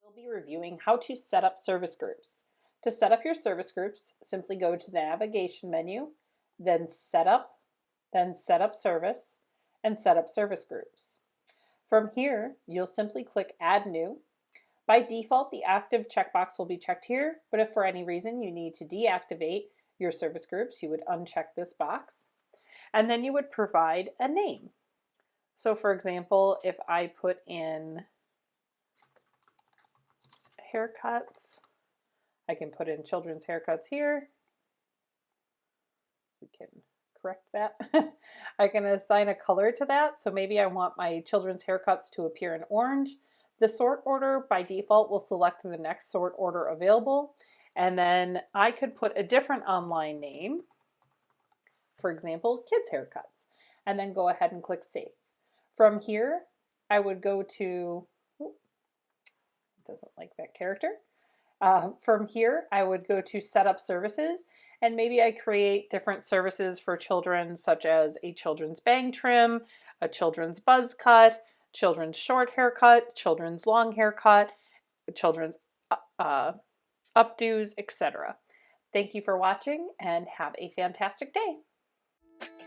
We'll be reviewing how to set up service groups. To set up your service groups, simply go to the navigation menu, then Set Up Service, and Set Up Service Groups. From here, you'll simply click Add New. By default, the active checkbox will be checked here, but if for any reason you need to deactivate your service groups, you would uncheck this box, and then you would provide a name. So for example, if I put in haircuts, I can put in children's haircuts here. We can correct that. I can assign a color to that. So maybe I want my children's haircuts to appear in orange. The sort order by default will select the next sort order available. And then I could put a different online name, for example, kids haircuts, and then go ahead and click Save. From here, I would go to, doesn't like that character. From here, I would go to Set Up Services, and maybe I create different services for children, such as a children's bang trim, a children's buzz cut, children's short haircut, children's long haircut, children's updos, etc. Thank you for watching and have a fantastic day.